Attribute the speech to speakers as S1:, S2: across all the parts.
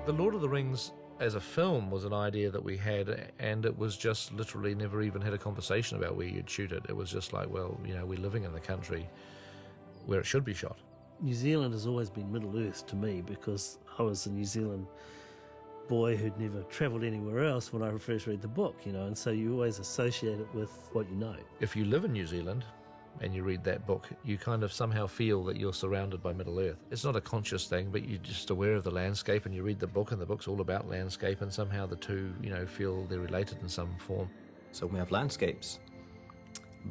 S1: The Lord of the Rings as a film was an idea that we had, and it was just literally never even had a conversation about where you'd shoot it. It was just like, well, you know, we're living in the country where it should be shot.
S2: New Zealand has always been Middle Earth to me because I was a New Zealand boy who'd never travelled anywhere else when I first read the book, you know, and so you always associate it with what you know.
S1: If you live in New Zealand and you read that book, you kind of somehow feel that you're surrounded by Middle Earth. It's not a conscious thing, but you're just aware of the landscape, and you read the book, and the book's all about landscape, and somehow the two, you know, feel they're related in some form.
S3: So we have landscapes,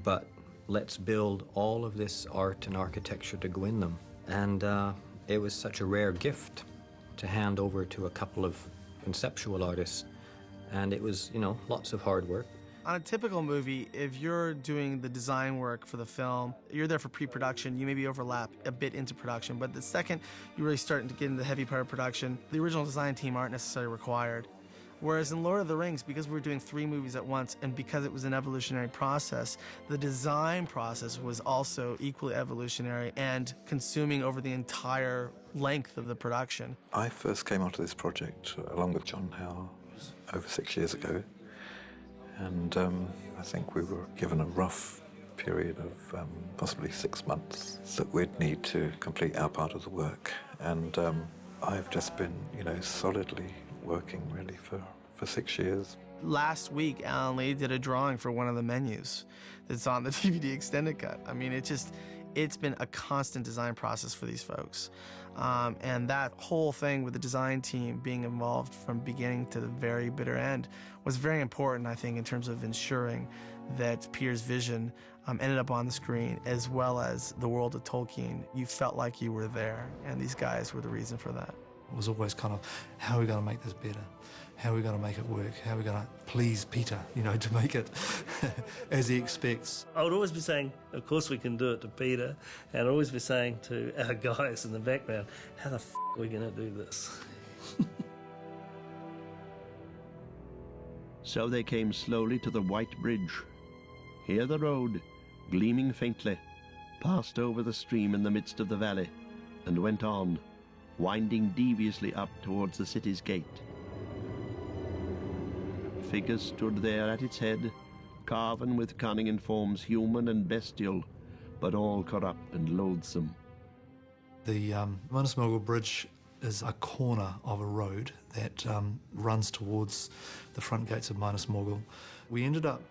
S3: but let's build all of this art and architecture to go in them. And it was such a rare gift to hand over to a couple of conceptual artists, and it was, you know, lots of hard work.
S4: On a typical movie, if you're doing the design work for the film, you're there for pre-production, you maybe overlap a bit into production, but the second you're really starting to get into the heavy part of production, the original design team aren't necessarily required. Whereas in Lord of the Rings, because we were doing 3 movies at once, and because it was an evolutionary process, the design process was also equally evolutionary and consuming over the entire length of the production.
S5: I first came onto this project along with John Howe over 6 years ago. And I think we were given a rough period of possibly 6 months that we'd need to complete our part of the work. And I've just been, you know, solidly working really for 6 years.
S4: Last week, Alan Lee did a drawing for one of the menus that's on the DVD extended cut. I mean, it's been a constant design process for these folks. And that whole thing with the design team being involved from beginning to the very bitter end was very important, I think, in terms of ensuring that Peter's vision ended up on the screen, as well as the world of Tolkien. You felt like you were there, and these guys were the reason for that.
S6: It was always kind of, how are we going to make this better? How are we going to make it work? How are we going to please Peter, you know, to make it as he expects?
S2: I would always be saying, of course we can do it to Peter, and I'd always be saying to our guys in the background, how the f*** are we going to do this?
S7: So they came slowly to the White Bridge. Here the road, gleaming faintly, passed over the stream in the midst of the valley, and went on, winding deviously up towards the city's gate. Figures stood there at its head, carven with cunning in forms human and bestial, but all corrupt and loathsome.
S6: The Minas Morgul Bridge is a corner of a road that runs towards the front gates of Minas Morgul. We ended up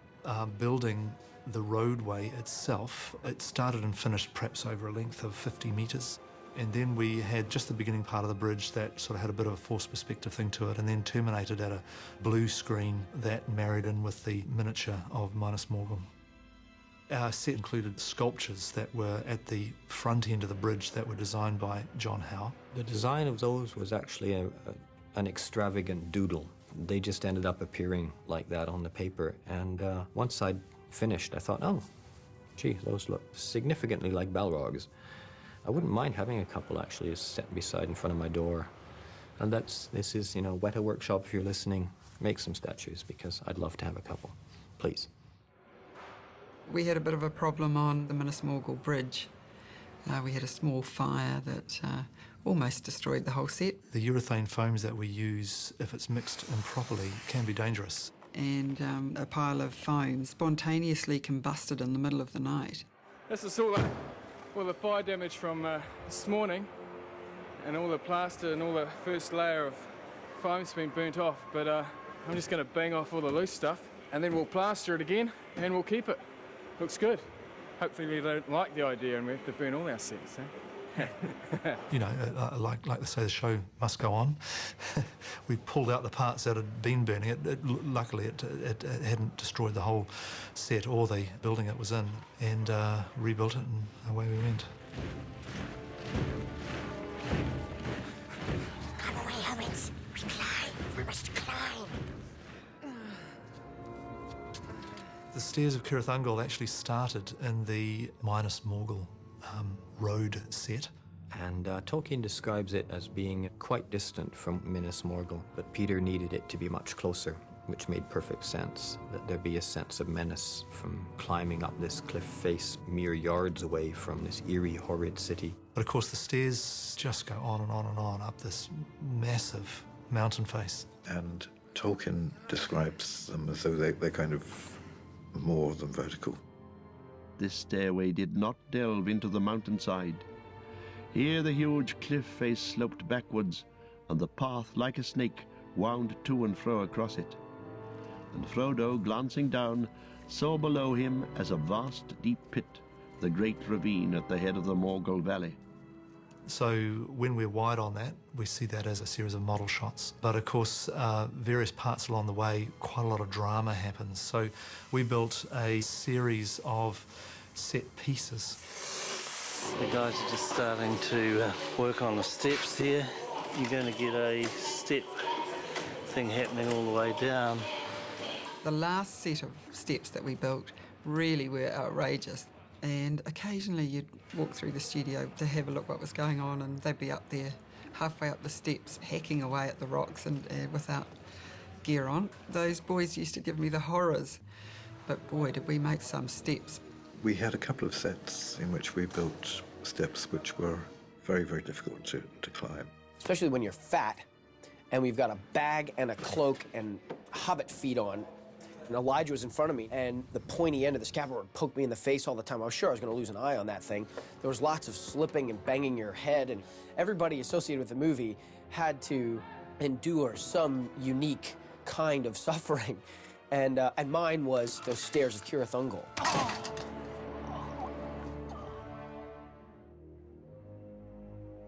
S6: building the roadway itself. It started and finished perhaps over a length of 50 metres. And then we had just the beginning part of the bridge that sort of had a bit of a forced perspective thing to it, and then terminated at a blue screen that married in with the miniature of Minas Morgul. Our set included sculptures that were at the front end of the bridge that were designed by John Howe.
S3: The design of those was actually an extravagant doodle. They just ended up appearing like that on the paper. And once I'd finished, I thought, oh, gee, those look significantly like Balrogs. I wouldn't mind having a couple actually set beside in front of my door. And this is, you know, Weta Workshop, if you're listening, make some statues, because I'd love to have a couple, please.
S8: We had a bit of a problem on the Minas Morgul Bridge. We had a small fire that almost destroyed the whole set.
S6: The urethane foams that we use, if it's mixed improperly, can be dangerous.
S8: And a pile of foam spontaneously combusted in the middle of the night.
S9: This is all the fire damage from this morning, and all the plaster and all the first layer of foam's been burnt off, but I'm just going to bang off all the loose stuff, and then we'll plaster it again, and we'll keep it. Looks good. Hopefully they don't like the idea and we have to burn all our sets, eh?
S6: You know, like they say, the show must go on. We pulled out the parts that had been burning. Luckily, it hadn't destroyed the whole set or the building it was in, and rebuilt it, and away we went.
S10: Come away, hobbits. We climb. We must climb.
S6: The stairs of Cirith Ungol actually started in the Minas Morgul road set.
S3: And Tolkien describes it as being quite distant from Minas Morgul, but Peter needed it to be much closer, which made perfect sense, that there be a sense of menace from climbing up this cliff face mere yards away from this eerie, horrid city.
S6: But of course the stairs just go on and on and on up this massive mountain face.
S5: And Tolkien describes them as though they're kind of more than vertical.
S7: This stairway did not delve into the mountainside. Here the huge cliff face sloped backwards, and the path, like a snake, wound to and fro across it. And Frodo, glancing down, saw below him, as a vast deep pit, the great ravine at the head of the Morgul Valley.
S6: So when we're wide on that, we see that as a series of model shots. But of course, various parts along the way, quite a lot of drama happens. So we built a series of set pieces.
S2: The guys are just starting to work on the steps here. You're going to get a step thing happening all the way down.
S8: The last set of steps that we built really were outrageous. And occasionally you'd walk through the studio to have a look what was going on, and they'd be up there halfway up the steps hacking away at the rocks and without gear on. Those boys used to give me the horrors, but boy did we make some steps.
S5: We had a couple of sets in which we built steps which were very, very difficult to climb.
S11: Especially when you're fat and we've got a bag and a cloak and hobbit feet on. And Elijah was in front of me, and the pointy end of the scaffold would poke me in the face all the time. I was sure I was going to lose an eye on that thing. There was lots of slipping and banging your head, and everybody associated with the movie had to endure some unique kind of suffering. And mine was those stairs of Cirith Ungol.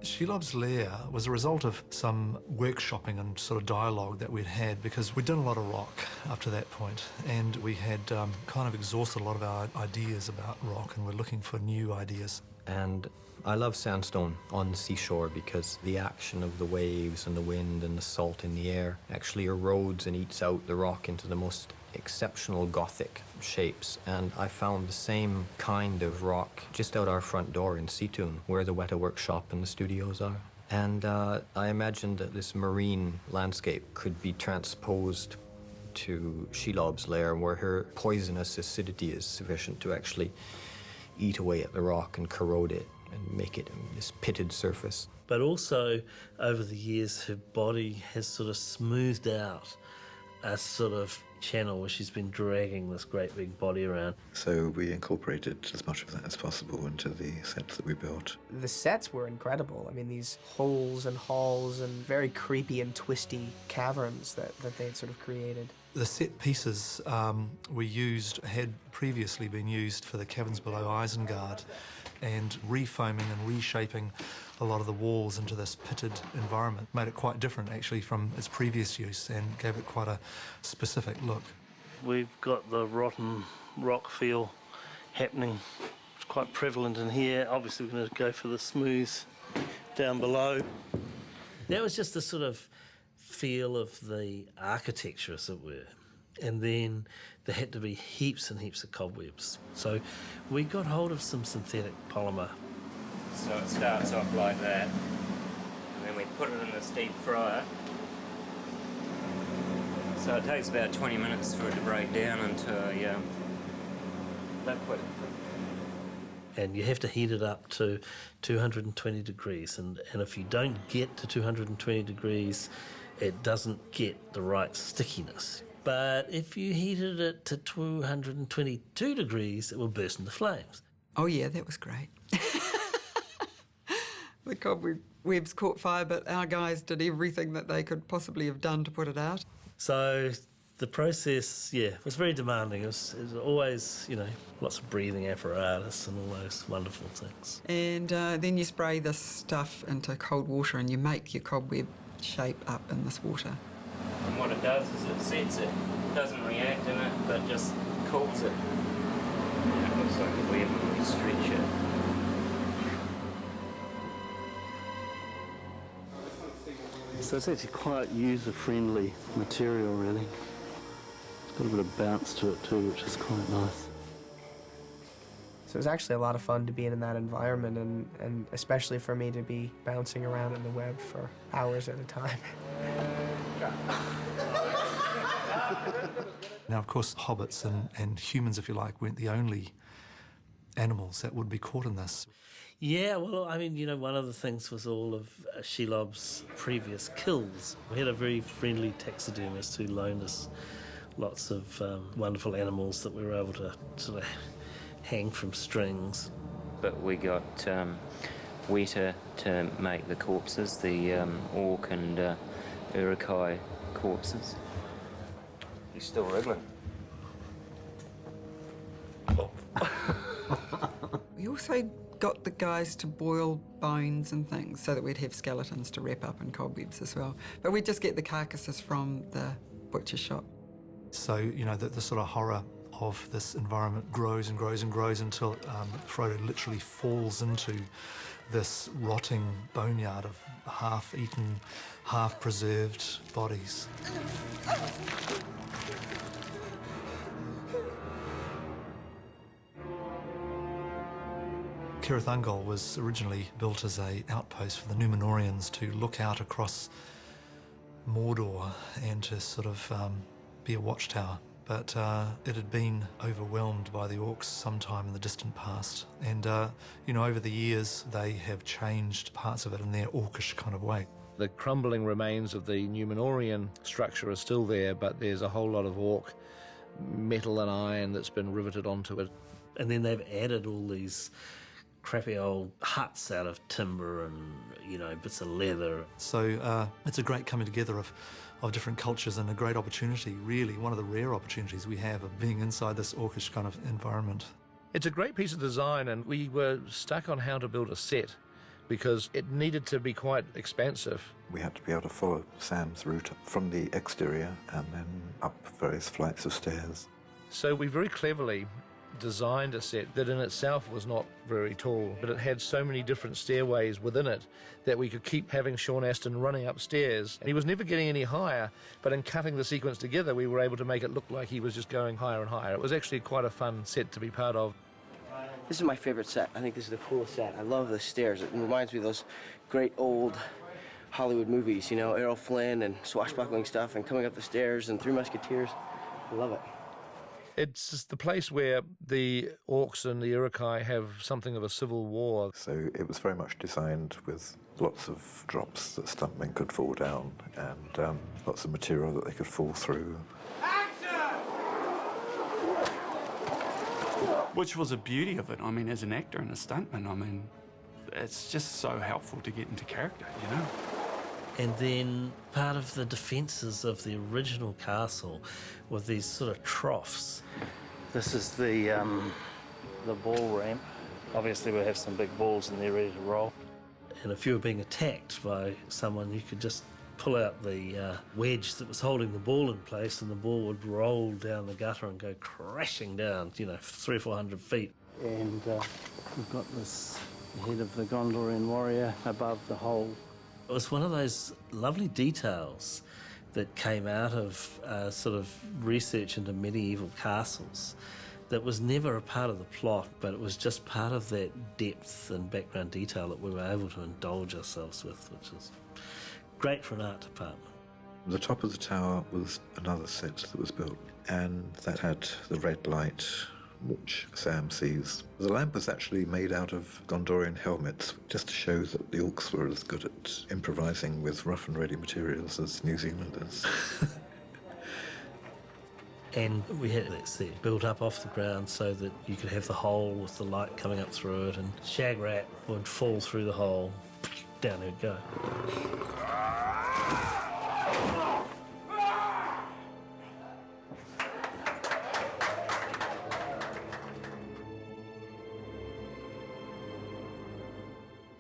S6: Shelob's Lair was a result of some workshopping and sort of dialogue that we'd had, because we'd done a lot of rock up to that point, and we had kind of exhausted a lot of our ideas about rock, and we're looking for new ideas.
S3: And I love sandstone on the seashore because the action of the waves and the wind and the salt in the air actually erodes and eats out the rock into the most exceptional Gothic shapes. And I found the same kind of rock just out our front door in Seatoun, where the Weta workshop and the studios are. And I imagined that this marine landscape could be transposed to Shelob's Lair, where her poisonous acidity is sufficient to actually eat away at the rock and corrode it and make it this pitted surface.
S2: But also, over the years, her body has sort of smoothed out a sort of channel where she's been dragging this great big body around.
S5: So we incorporated as much of that as possible into the sets that we built.
S11: The sets were incredible. I mean, these holes and halls and very creepy and twisty caverns that they had sort of created.
S6: The set pieces we used had previously been used for the caverns below Isengard, and refoaming and reshaping a lot of the walls into this pitted environment made it quite different actually from its previous use and gave it quite a specific look.
S2: We've got the rotten rock feel happening. It's quite prevalent in here. Obviously we're going to go for the smooth down below. That was just the sort of feel of the architecture, as it were. And then there had to be heaps and heaps of cobwebs. So we got hold of some synthetic polymer.
S12: So it starts off like that, and then we put it in the steep fryer. So it takes about 20 minutes for it to break down into a liquid.
S2: And you have to heat it up to 220 degrees. And if you don't get to 220 degrees, it doesn't get the right stickiness. But if you heated it to 222 degrees, it will burst into flames.
S8: Oh yeah, that was great. The cobwebs caught fire, but our guys did everything that they could possibly have done to put it out.
S2: So the process, was very demanding. It was always, lots of breathing apparatus and all those wonderful things.
S8: And then you spray this stuff into cold water and you make your cobweb shape up in this water.
S12: And what it does is it sets it. It doesn't react in it, but just cools it. And it looks like a web when we stretch it.
S2: So it's actually quite user-friendly material, really. It's got a bit of bounce to it too, which is quite nice.
S11: So it was actually a lot of fun to be in that environment, and especially for me to be bouncing around in the web for hours at a time.
S6: Now, of course, hobbits and humans, if you like, weren't the only animals that would be caught in this.
S2: Yeah, well, I mean, one of the things was all of Shelob's previous kills. We had a very friendly taxidermist who loaned us lots of wonderful animals that we were able to sort of hang from strings.
S12: But we got Weta to make the corpses, the orc and Urukai corpses. He's still wriggling.
S8: We also got the guys to boil bones and things so that we'd have skeletons to wrap up in cobwebs as well. But we'd just get the carcasses from the butcher shop.
S6: So, the sort of horror of this environment grows and grows and grows until Frodo literally falls into this rotting boneyard of half-eaten, half-preserved bodies. Cirith Ungol was originally built as an outpost for the Númenóreans to look out across Mordor and to sort of be a watchtower. But it had been overwhelmed by the orcs sometime in the distant past. And, over the years, they have changed parts of it in their orcish kind of way.
S1: The crumbling remains of the Númenórean structure are still there, but there's a whole lot of orc metal and iron that's been riveted onto it.
S2: And then they've added all these crappy old huts out of timber and, bits of leather.
S6: So it's a great coming together of different cultures and a great opportunity, really, one of the rare opportunities we have of being inside this orcish kind of environment.
S1: It's a great piece of design, and we were stuck on how to build a set because it needed to be quite expansive.
S5: We had to be able to follow Sam's route from the exterior and then up various flights of stairs.
S1: So we very cleverly designed a set that in itself was not very tall, but it had so many different stairways within it that we could keep having Sean Astin running upstairs. And he was never getting any higher, but in cutting the sequence together, we were able to make it look like he was just going higher and higher. It was actually quite a fun set to be part of.
S11: This is my favorite set. I think this is the coolest set. I love the stairs. It reminds me of those great old Hollywood movies, Errol Flynn and swashbuckling stuff and coming up the stairs and Three Musketeers. I love it.
S1: It's just the place where the orcs and the Urukai have something of a civil war.
S5: So it was very much designed with lots of drops that stuntmen could fall down and lots of material that they could fall through.
S13: Which was a beauty of it. I mean, as an actor and a stuntman, it's just so helpful to get into character,
S2: And then part of the defences of the original castle were these sort of troughs. This is the ball ramp. Obviously we have some big balls in there ready to roll. And if you were being attacked by someone, you could just pull out the wedge that was holding the ball in place and the ball would roll down the gutter and go crashing down, 300 or 400 feet. And we've got this head of the Gondorian warrior above the hole. It was one of those lovely details that came out of sort of research into medieval castles that was never a part of the plot, but it was just part of that depth and background detail that we were able to indulge ourselves with, which is great for an art department.
S5: The top of the tower was another set that was built, and that had the red light, which Sam sees. The lamp was actually made out of Gondorian helmets, just to show that the orcs were as good at improvising with rough and ready materials as New Zealanders.
S2: And we had that set built up off the ground so that you could have the hole with the light coming up through it, and Shagrat would fall through the hole, down it would go.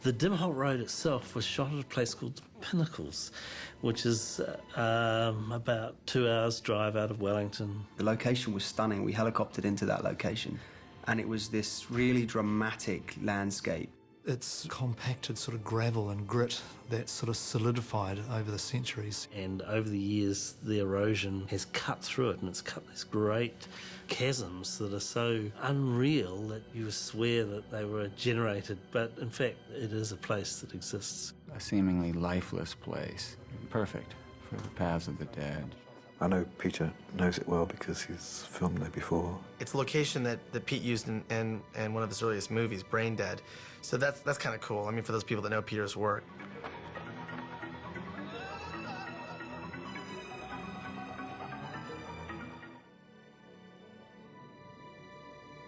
S2: The Dimholt Road itself was shot at a place called Pinnacles, which is about 2 hours' drive out of Wellington.
S14: The location was stunning. We helicoptered into that location, and it was this really dramatic landscape.
S6: It's compacted sort of gravel and grit that's sort of solidified over the centuries.
S2: And over the years, the erosion has cut through it, and it's cut these great chasms that are so unreal that you swear that they were generated, but in fact it is a place that exists.
S15: A seemingly lifeless place, perfect for the paths of the dead.
S5: I know Peter knows it well because he's filmed there before.
S4: It's a location that Pete used in one of his earliest movies, Brain Dead. So that's kind of cool. I mean, for those people that know Peter's work.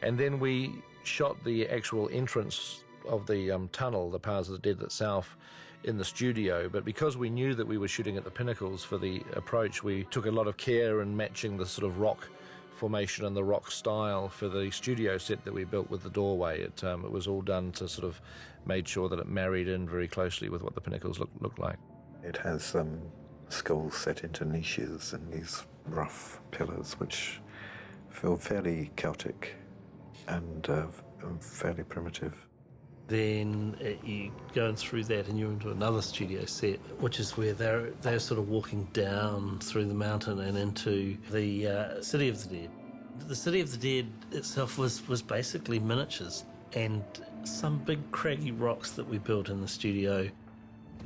S1: And then we shot the actual entrance of the tunnel, the Powers of the Dead itself, in the studio. But because we knew that we were shooting at the pinnacles for the approach, we took a lot of care in matching the sort of rock formation and the rock style for the studio set that we built with the doorway. It was all done to sort of made sure that it married in very closely with what the pinnacles look like.
S5: It has skulls set into niches and these rough pillars which feel fairly Celtic and fairly primitive.
S2: Then you go through that and you're into another studio set, which is where they're sort of walking down through the mountain and into the City of the Dead. The City of the Dead itself was basically miniatures and some big craggy rocks that we built in the studio.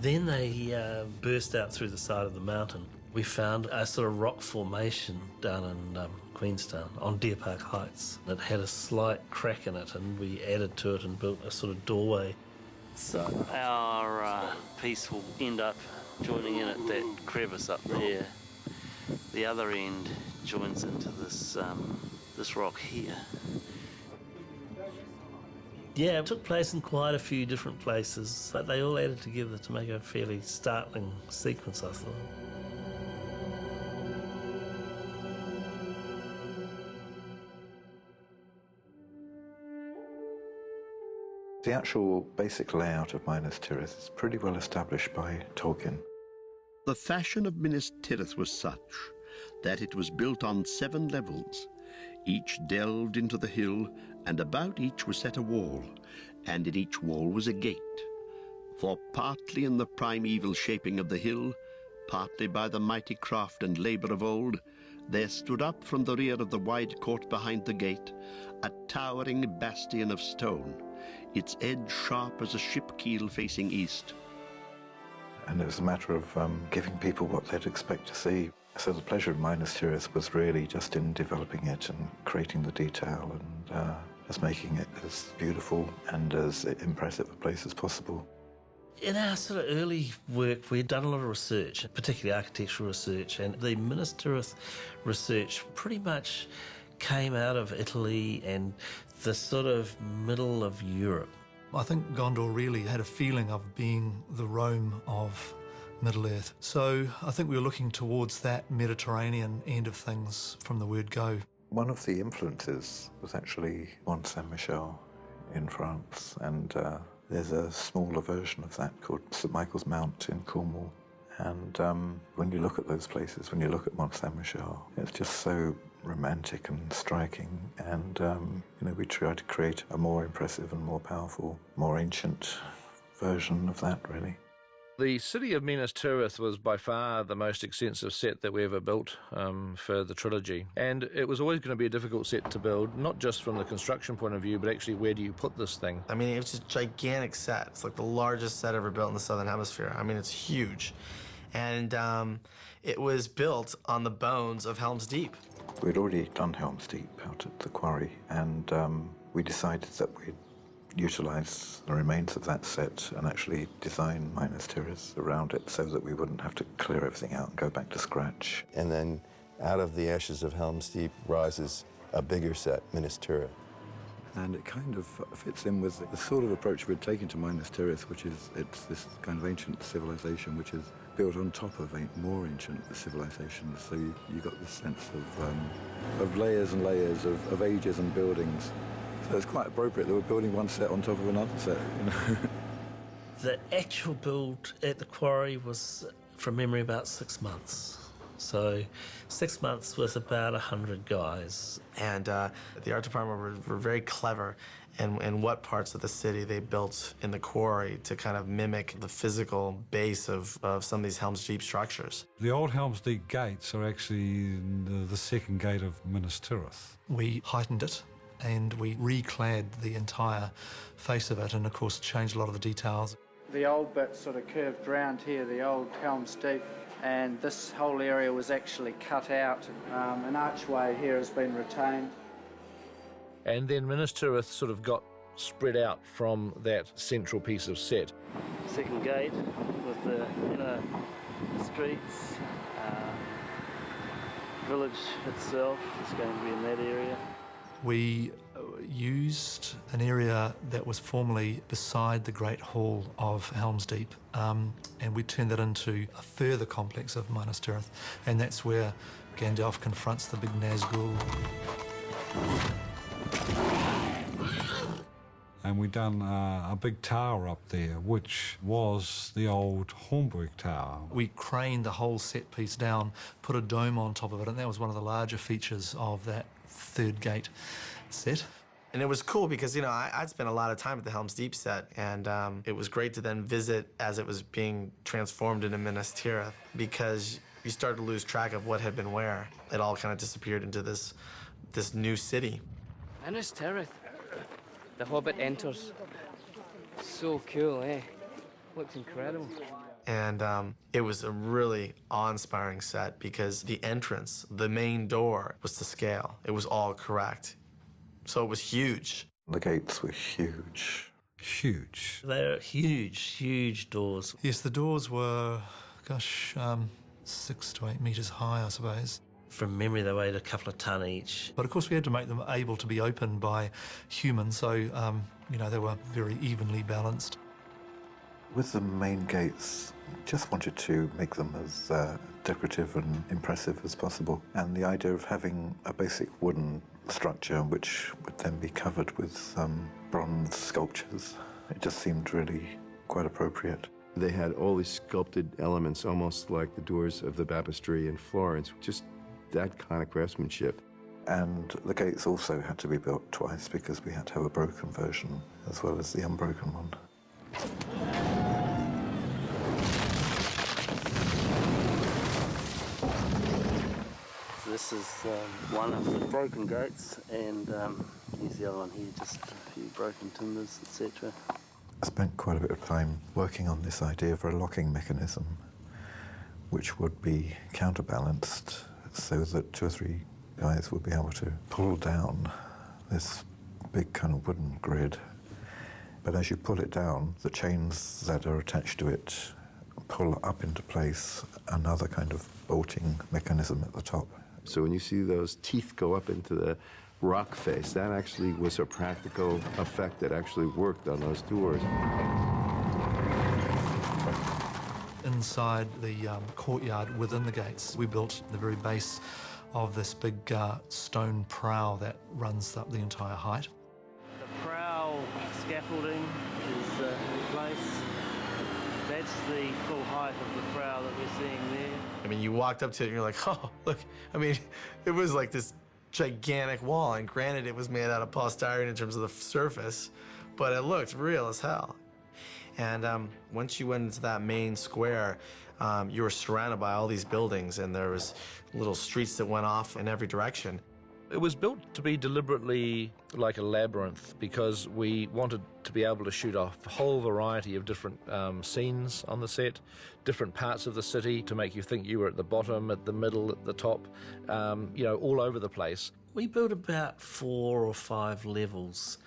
S2: Then they burst out through the side of the mountain. We found a sort of rock formation down in Queenstown on Deer Park Heights. It had a slight crack in it and we added to it and built a sort of doorway. So our piece will end up joining in at that crevice up there. The other end joins into this rock here. Yeah, it took place in quite a few different places, but they all added together to make a fairly startling sequence, I thought.
S5: The actual basic layout of Minas Tirith is pretty well established by Tolkien.
S7: The fashion of Minas Tirith was such that it was built on 7 levels. Each delved into the hill, and about each was set a wall, and in each wall was a gate. For partly in the primeval shaping of the hill, partly by the mighty craft and labour of old, there stood up from the rear of the wide court behind the gate a towering bastion of stone, its edge sharp as a ship keel facing east.
S5: And it was a matter of giving people what they'd expect to see. So the pleasure of Minas Tirith was really just in developing it and creating the detail and just making it as beautiful and as impressive a place as possible.
S2: In our sort of early work, we'd done a lot of research, particularly architectural research, and the Minas Tirith research pretty much came out of Italy and the sort of middle of Europe.
S6: I think Gondor really had a feeling of being the Rome of Middle-earth. So I think we were looking towards that Mediterranean end of things from the word go.
S5: One of the influences was actually Mont Saint-Michel in France, and there's a smaller version of that called St Michael's Mount in Cornwall. And when you look at those places, when you look at Mont Saint-Michel, it's just so romantic and striking. And we tried to create a more impressive and more powerful, more ancient version of that, really.
S1: The city of Minas Tirith was by far the most extensive set that we ever built for the trilogy. And it was always going to be a difficult set to build, not just from the construction point of view, but actually where do you put this thing?
S4: I mean, it was a gigantic set. It's like the largest set ever built in the Southern Hemisphere. I mean, it's huge. And it was built on the bones of Helm's Deep.
S5: We'd already done Helm's Deep out at the quarry, and we decided that we'd utilise the remains of that set and actually design Minas Tirith around it so that we wouldn't have to clear everything out and go back to scratch.
S15: And then out of the ashes of Helm's Deep rises a bigger set, Minas Tirith.
S5: And it kind of fits in with the sort of approach we'd taken to Minas Tirith, which is it's this kind of ancient civilization which is built on top of more ancient civilizations. So you got this sense of layers and layers of ages and buildings. So it's quite appropriate that we're building one set on top of another set.
S2: The actual build at the quarry was, from memory, about 6 months. So 6 months with about 100 guys.
S4: And the art department were very clever in what parts of the city they built in the quarry to kind of mimic the physical base of some of these Helm's Deep structures.
S16: The old Helm's Deep gates are actually the second gate of Minas Tirith.
S6: We heightened it and we reclad the entire face of it and, of course, changed a lot of the details.
S17: The old bit sort of curved round here, the old Helm's Deep, and this whole area was actually cut out. An archway here has been retained.
S1: And then Minas Tirith sort of got spread out from that central piece of set.
S2: Second gate with the inner streets, village itself is going to be in that area.
S6: We used an area that was formerly beside the Great Hall of Helm's Deep, and we turned that into a further complex of Minas Tirith, and that's where Gandalf confronts the big Nazgul.
S16: And we done a big tower up there, which was the old Hornburg Tower.
S6: We craned the whole set piece down, put a dome on top of it, and that was one of the larger features of that third gate set.
S4: And it was cool because, you know, I'd spent a lot of time at the Helm's Deep set, and it was great to then visit as it was being transformed into Minas Tirith, because you started to lose track of what had been where. It all kind of disappeared into this new city.
S18: Minas Tirith. The Hobbit enters. So cool, eh? Looks incredible.
S4: And it was a really awe-inspiring set because the entrance, the main door, was to scale. It was all correct. So it was huge.
S5: The gates were huge.
S16: Huge.
S2: They're huge doors.
S6: Yes, the doors were, 6 to 8 metres high, I suppose.
S2: From memory, they weighed a couple of tonne each.
S6: But of course, we had to make them able to be opened by humans, so, you know, they were very evenly balanced.
S5: With the main gates, just wanted to make them as decorative and impressive as possible. And the idea of having a basic wooden structure which would then be covered with bronze sculptures, it just seemed really quite appropriate.
S15: They had all these sculpted elements, almost like the doors of the baptistry in Florence, just that kind of craftsmanship.
S5: And the gates also had to be built twice because we had to have a broken version as well as the unbroken one.
S2: This is one of the broken gates, and here's the other one here, just a few broken timbers, etc.
S5: I spent quite a bit of time working on this idea for a locking mechanism which would be counterbalanced so that 2 or 3 guys would be able to pull down this big kind of wooden grid. But as you pull it down, the chains that are attached to it pull up into place another kind of bolting mechanism at the top.
S15: So when you see those teeth go up into the rock face, that actually was a practical effect that actually worked on those doors.
S6: Inside the courtyard within the gates, we built the very base of this big stone prow that runs up the entire height.
S2: The prow scaffolding is in place. That's the full height of the prow that we're seeing there.
S4: I mean, you walked up to it and you're like, oh, look. I mean, it was like this gigantic wall, and granted it was made out of polystyrene in terms of the surface, but it looked real as hell. And once you went into that main square, you were surrounded by all these buildings, and there was little streets that went off in every direction.
S1: It was built to be deliberately like a labyrinth because we wanted to be able to shoot a whole variety of different scenes on the set, different parts of the city to make you think you were at the bottom, at the middle, at the top, you know, all over the place.
S2: We built about 4 or 5 levels,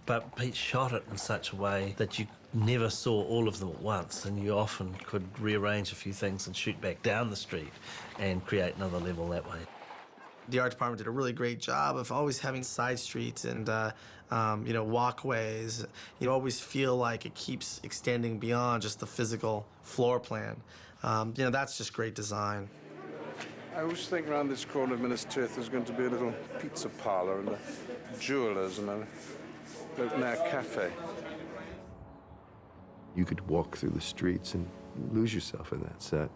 S2: but Pete shot it in such a way that you never saw all of them at once, and you often could rearrange a few things and shoot back down the street and create another level that way.
S4: The art department did a really great job of always having side streets and you know, walkways. You always feel like it keeps extending beyond just the physical floor plan. You know, that's just great design.
S19: I always think around this corner of Minas Tirith there's going to be a little pizza parlour and a jeweller's and an open-air cafe.
S15: You could walk through the streets and lose yourself in that set.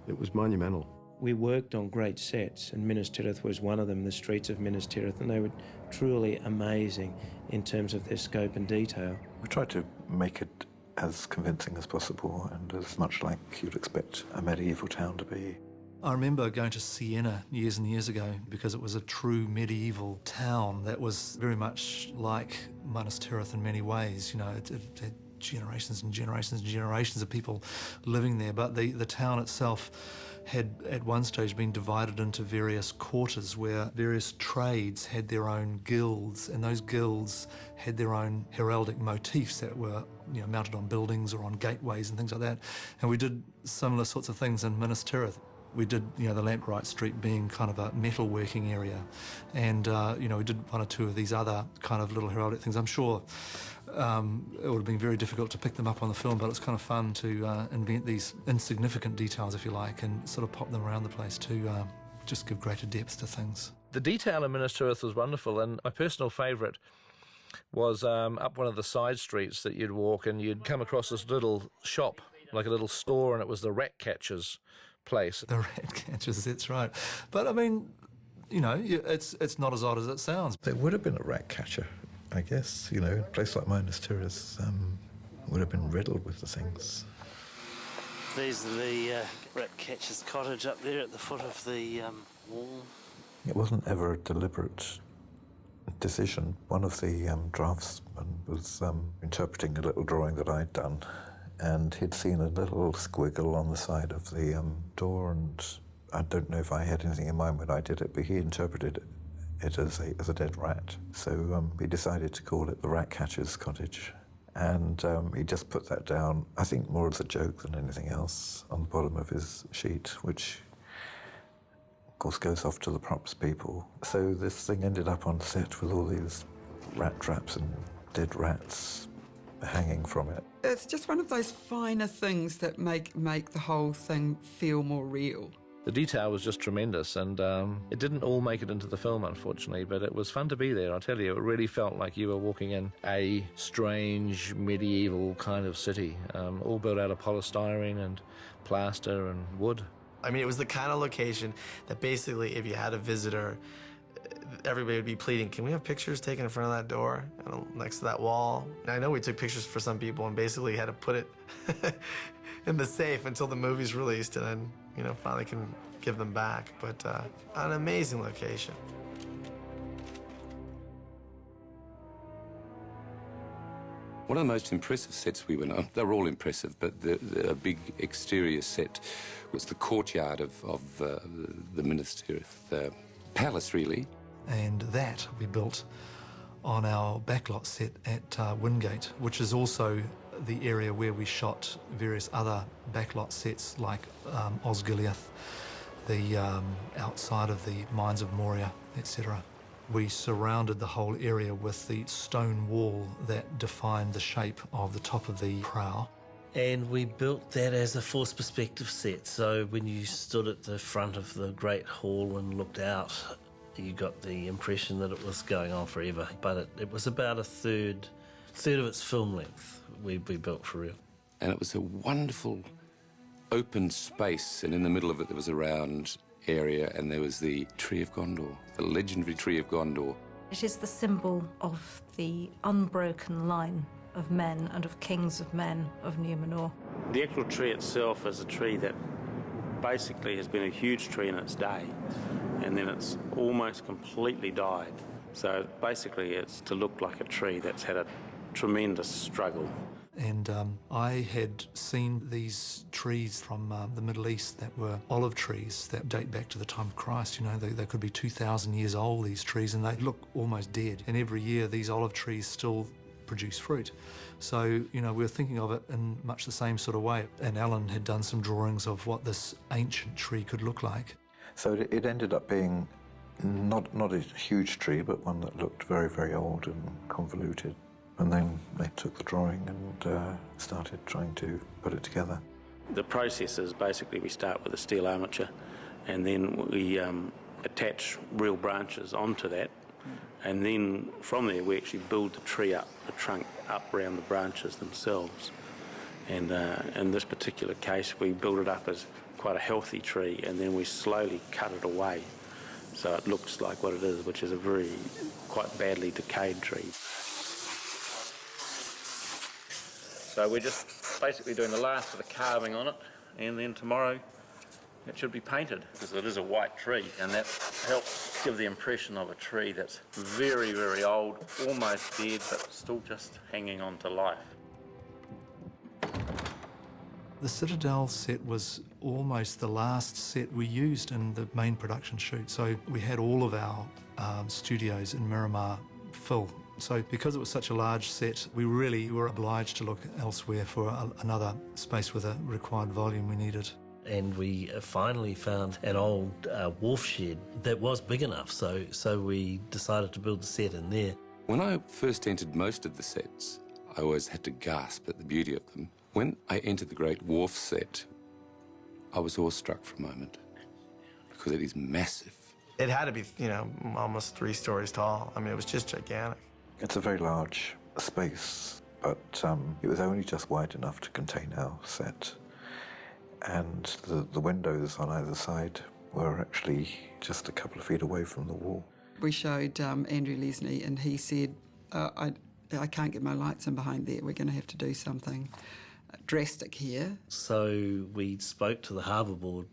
S15: It was monumental.
S20: We worked on great sets, and Minas Tirith was one of them, the streets of Minas Tirith, and they were truly amazing in terms of their scope and detail.
S5: We tried to make it as convincing as possible and as much like you'd expect a medieval town to be.
S6: I remember going to Siena years and years ago because it was a true medieval town that was very much like Minas Tirith in many ways. You know, it had generations and generations and generations of people living there. But the town itself had at one stage been divided into various quarters where various trades had their own guilds, and those guilds had their own heraldic motifs that were mounted on buildings or on gateways and things like that. And we did similar sorts of things in Minas Tirith. We did, the Lamplight Street being kind of a metalworking area, and we did one or two of these other kind of little heraldic things. I'm sure it would have been very difficult to pick them up on the film, but it's kind of fun to invent these insignificant details, if you like, and sort of pop them around the place to just give greater depth to things.
S1: The detail in Minas Tirith was wonderful, and my personal favourite was up one of the side streets that you'd walk, and you'd come across this little shop, like a little store, and it was the rat catcher's place.
S6: The rat catchers, that's right. But I mean, it's not as odd as it sounds.
S5: There would have been a rat catcher, I guess. A place like Minas Tirith would have been riddled with the things.
S2: These are the rat catcher's cottage up there at the foot of the wall.
S5: It wasn't ever a deliberate decision. One of the draftsmen was interpreting a little drawing that I'd done, and he'd seen a little squiggle on the side of the door, and I don't know if I had anything in mind when I did it, but he interpreted it as a dead rat. So he decided to call it the Rat Catcher's Cottage, and he just put that down, I think more as a joke than anything else, on the bottom of his sheet, which of course goes off to the props people. So this thing ended up on set with all these rat traps and dead rats hanging from it.
S8: It's just one of those finer things that make the whole thing feel more real.
S1: The detail was just tremendous, and it didn't all make it into the film, unfortunately, but it was fun to be there, I tell you. It really felt like you were walking in a strange, medieval kind of city, all built out of polystyrene and plaster and wood.
S4: I mean, it was the kind of location that basically, if you had a visitor, everybody would be pleading, can we have pictures taken in front of that door, next to that wall? And I know we took pictures for some people and basically had to put it in the safe until the movie's released, and then, finally can give them back. But an amazing location.
S21: One of the most impressive sets we went on, they were all impressive, but the big exterior set was the courtyard of the Minas Tirith palace, really.
S6: And that we built on our backlot set at Wingate, which is also the area where we shot various other backlot sets like Osgiliath, the outside of the mines of Moria, etc. We surrounded the whole area with the stone wall that defined the shape of the top of the prow.
S2: And we built that as a forced perspective set, so when you stood at the front of the Great Hall and looked out, you got the impression that it was going on forever. But it was about a third of its film length we built for real.
S21: And it was a wonderful open space, and in the middle of it there was a round area, and there was the Tree of Gondor, the legendary Tree of Gondor.
S22: It is the symbol of the unbroken line of men and of kings of men of Numenor.
S23: The actual tree itself is a tree that basically has been a huge tree in its day, and then it's almost completely died. So basically it's to look like a tree that's had a tremendous struggle.
S6: And I had seen these trees from the Middle East that were olive trees that date back to the time of Christ. They could be 2,000 years old, these trees, and they look almost dead. And every year these olive trees still produce fruit. So, we were thinking of it in much the same sort of way. And Alan had done some drawings of what this ancient tree could look like.
S5: So it ended up being not a huge tree, but one that looked very, very old and convoluted. And then they took the drawing and started trying to put it together.
S23: The process is basically we start with a steel armature, and then we attach real branches onto that, and then from there we actually build the tree up, the trunk up around the branches themselves. And in this particular case we build it up as quite a healthy tree, and then we slowly cut it away so it looks like what it is, which is a very quite badly decayed tree. So we're just basically doing the last of the carving on it, and then tomorrow it should be painted, because it is a white tree, and that helps give the impression of a tree that's very, very old, almost dead, but still just hanging on to life.
S6: The Citadel set was almost the last set we used in the main production shoot. So we had all of our studios in Miramar full. So because it was such a large set, we really were obliged to look elsewhere for another space with a required volume we needed.
S2: And we finally found an old wharf shed that was big enough, so we decided to build the set in there.
S21: When I first entered most of the sets, I always had to gasp at the beauty of them. When I entered the Great Wharf set, I was awestruck for a moment, because it is massive.
S4: It had to be, you know, almost 3 stories tall. I mean, it was just gigantic.
S5: It's a very large space, but it was only just wide enough to contain our set. And the windows on either side were actually just a couple of feet away from the wall.
S8: We showed Andrew Lesney, and he said, I can't get my lights in behind there. We're going to have to do something drastic here.
S2: So we spoke to the Harbour Board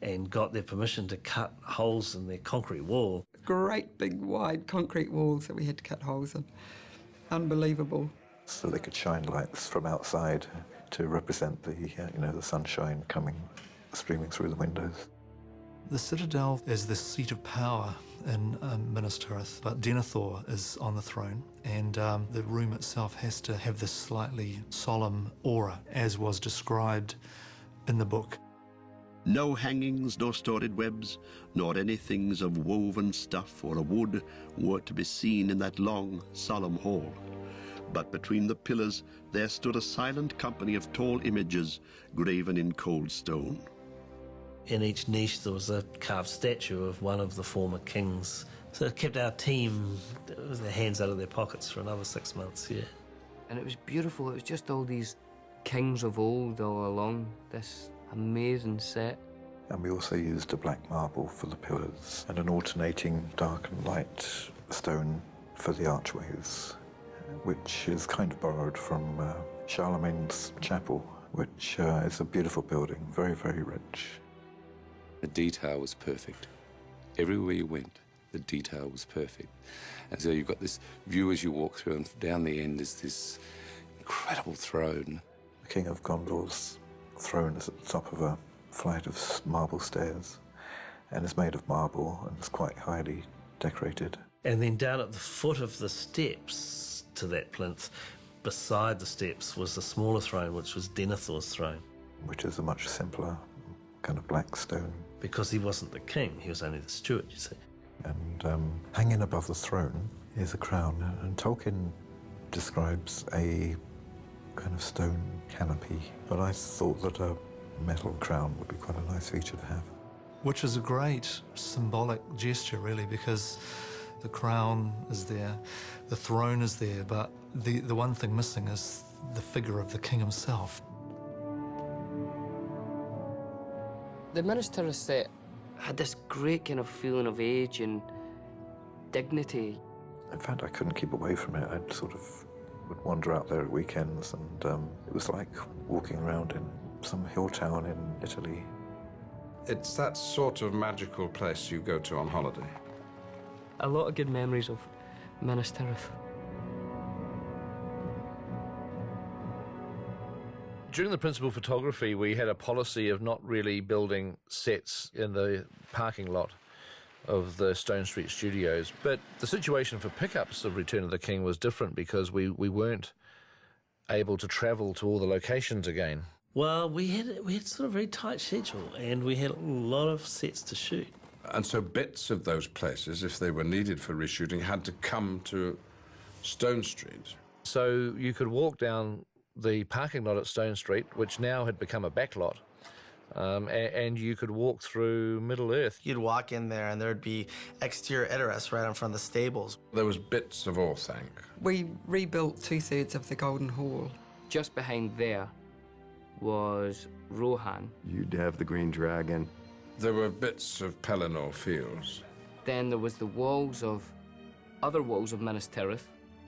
S2: and got their permission to cut holes in their concrete wall.
S8: Great big wide concrete walls that we had to cut holes in. Unbelievable.
S5: So they could shine lights from outside to represent the, the sunshine streaming through the windows.
S6: The Citadel is the seat of power in Minas Tirith, but Denethor is on the throne, and the room itself has to have this slightly solemn aura, as was described in the book.
S7: No hangings, nor storied webs, nor any things of woven stuff or of wood were to be seen in that long, solemn hall. But between the pillars there stood a silent company of tall images graven in cold stone.
S2: In each niche there was a carved statue of one of the former kings. So it kept our team with their hands out of their pockets for another 6 months, yeah.
S18: And it was beautiful. It was just all these kings of old all along this amazing set.
S5: And we also used a black marble for the pillars and an alternating dark and light stone for the archways, which is kind of borrowed from Charlemagne's chapel, which is a beautiful building, very, very rich.
S21: The detail was perfect. Everywhere you went, the detail was perfect. And so you've got this view as you walk through, and down the end is this incredible throne.
S5: The King of Gondor's throne is at the top of a flight of marble stairs, and is made of marble and is quite highly decorated.
S2: And then down at the foot of the steps to that plinth, beside the steps, was the smaller throne, which was Denethor's throne.
S5: Which is a much simpler kind of black stone.
S2: Because he wasn't the king, he was only the steward, you see.
S5: And hanging above the throne is a crown, and Tolkien describes a kind of stone canopy, but I thought that a metal crown would be quite a nice feature to have.
S6: Which is a great symbolic gesture, really, because the crown is there, the throne is there, but the one thing missing is the figure of the king himself.
S18: The Minas Tirith set had this great kind of feeling of age and dignity.
S5: In fact, I couldn't keep away from it. I'd sort of would wander out there at weekends, and it was like walking around in some hill town in Italy.
S19: It's that sort of magical place you go to on holiday.
S18: A lot of good memories of Minas Tirith.
S1: During the principal photography, we had a policy of not really building sets in the parking lot of the Stone Street studios. But the situation for pickups of Return of the King was different because we weren't able to travel to all the locations again.
S2: Well, we had sort of a very tight schedule, and we had a lot of sets to shoot.
S19: And so bits of those places, if they were needed for reshooting, had to come to Stone Street.
S1: So you could walk down the parking lot at Stone Street, which now had become a back lot, and you could walk through Middle-earth.
S4: You'd walk in there and there'd be exterior editors right in front of the stables.
S19: There was bits of Orthanc.
S8: We rebuilt 2/3 of the Golden Hall.
S18: Just behind there was Rohan.
S15: You'd have the Green Dragon.
S19: There were bits of Pelennor Fields.
S18: Then there was the other walls of Minas Tirith.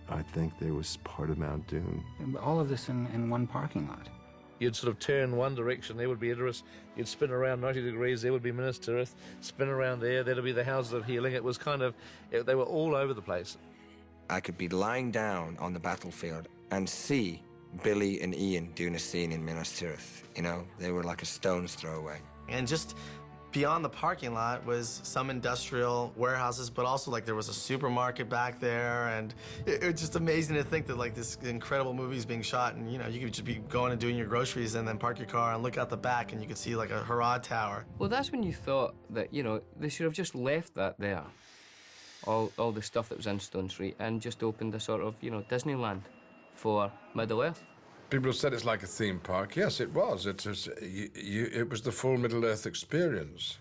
S15: I think there was part of Mount Doom.
S3: All of this in one parking lot.
S1: You'd sort of turn one direction, there would be Idris. You'd spin around 90 degrees, there would be Minas Tirith. Spin around there'd be the Houses of Healing. It was kind of, they were all over the place.
S9: I could be lying down on the battlefield and see Billy and Ian doing a scene in Minas Tirith. You know, they were like a stone's throw away.
S4: And just beyond the parking lot was some industrial warehouses, but also like there was a supermarket back there, and it was just amazing to think that like this incredible movie is being shot, and you know, you could just be going and doing your groceries and then park your car and look out the back and you could see like a Harrod Tower.
S18: Well, that's when you thought that, you know, they should have just left that there, all the stuff that was in Stone Street, and just opened a sort of, you know, Disneyland for Middle-earth.
S19: People have said it's like a theme park. Yes, it was. It was the full Middle-earth experience.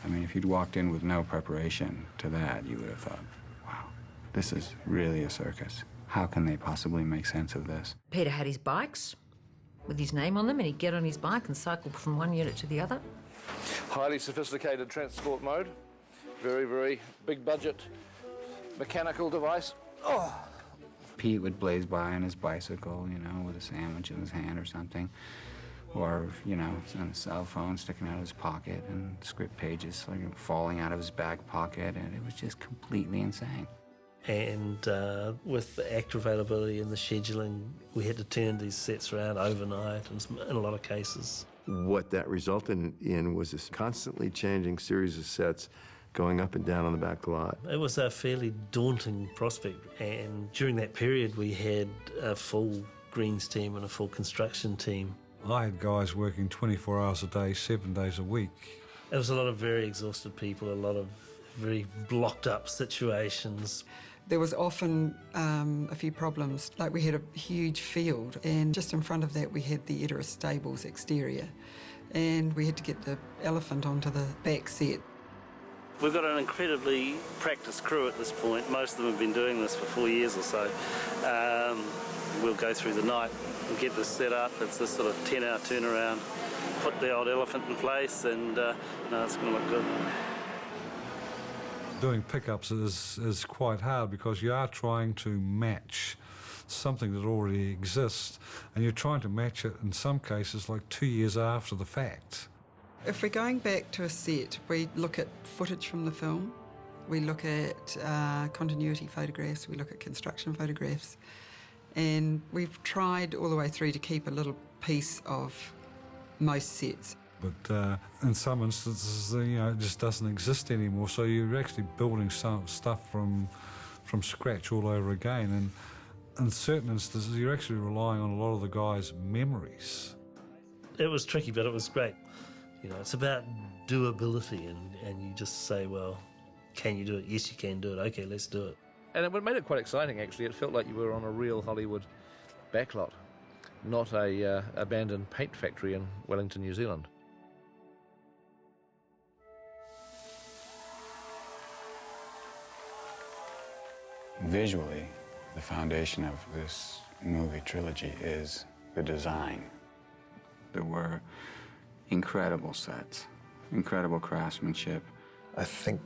S3: I mean, if you'd walked in with no preparation to that, you would have thought, wow, this is really a circus. How can they possibly make sense of this?
S10: Peter had his bikes with his name on them, and he'd get on his bike and cycle from one unit to the other.
S1: Highly sophisticated transport mode. Very, very big budget mechanical device. Oh.
S3: Pete would blaze by on his bicycle, you know, with a sandwich in his hand or something. Or, you know, on a cell phone sticking out of his pocket and script pages like falling out of his back pocket, and it was just completely insane.
S2: And with the actor availability and the scheduling, we had to turn these sets around overnight in a lot of cases.
S15: What that resulted in was this constantly changing series of sets going up and down on the back lot.
S2: It was a fairly daunting prospect, and during that period we had a full greens team and a full construction team.
S16: I had guys working 24 hours a day, 7 days a week.
S2: It was a lot of very exhausted people, a lot of very blocked up situations.
S8: There was often a few problems, like we had a huge field, and just in front of that we had the Edoras stables exterior, and we had to get the elephant onto the back set.
S2: We've got an incredibly practiced crew at this point. Most of them have been doing this for 4 years or so. We'll go through the night and get this set up. It's a sort of 10-hour turnaround. Put the old elephant in place, and no, it's going to look good.
S16: Doing pickups is quite hard because you are trying to match something that already exists, and you're trying to match it in some cases like 2 years after the fact.
S8: If we're going back to a set, we look at footage from the film, we look at continuity photographs, we look at construction photographs, and we've tried all the way through to keep a little piece of most sets.
S16: But in some instances, you know, it just doesn't exist anymore, so you're actually building some stuff from scratch all over again, and in certain instances, you're actually relying on a lot of the guys' memories.
S2: It was tricky, but it was great. You know, it's about doability, and you just say, well, can you do it? Yes, you can do it. Okay, let's do it.
S1: And it made it quite exciting, actually. It felt like you were on a real Hollywood backlot, not a abandoned paint factory in Wellington, New Zealand.
S3: Visually, the foundation of this movie trilogy is the design. There were incredible sets, incredible craftsmanship.
S5: I think,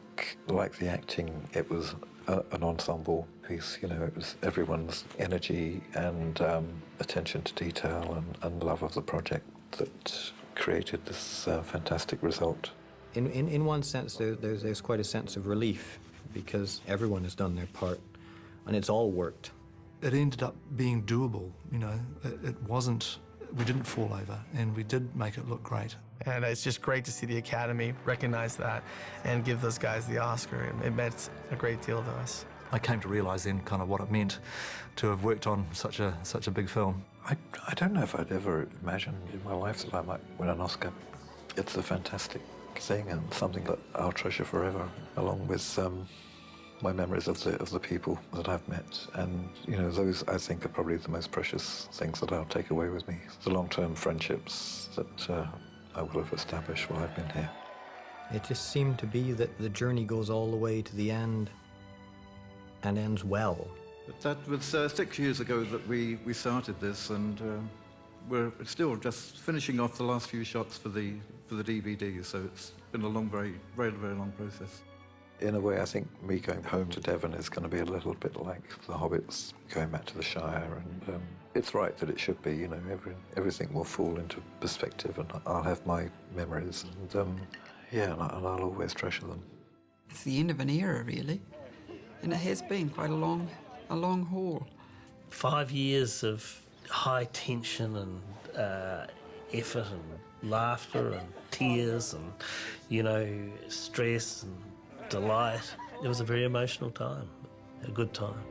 S5: like the acting, it was an ensemble piece. You know, it was everyone's energy and attention to detail and love of the project that created this fantastic result.
S12: In one sense, there's quite a sense of relief because everyone has done their part and it's all worked.
S6: It ended up being doable, you know. It wasn't, we didn't fall over, and we did make it look great.
S4: And it's just great to see the Academy recognize that and give those guys the Oscar. It meant a great deal to us.
S6: I came to realise then kind of what it meant to have worked on such a big film.
S5: I don't know if I'd ever imagined in my life that I might win an Oscar. It's a fantastic thing and something that I'll treasure forever, along with my memories of the people that I've met. And, you know, those, I think, are probably the most precious things that I'll take away with me. The long-term friendships that I will have established while I've been here.
S12: It just seemed to be that the journey goes all the way to the end and ends well.
S24: But that was 6 years ago that we started this, and we're still just finishing off the last few shots for the DVD, so it's been a long, very, very, very long process.
S5: In a way, I think me going home to Devon is going to be a little bit like the Hobbits going back to the Shire, and it's right that it should be. You know, everything will fall into perspective, and I'll have my memories, and yeah, and I'll always treasure them.
S8: It's the end of an era, really, and it has been quite a long haul.
S2: 5 years of high tension and effort and laughter and tears and, you know, stress and delight. It was a very emotional time, a good time.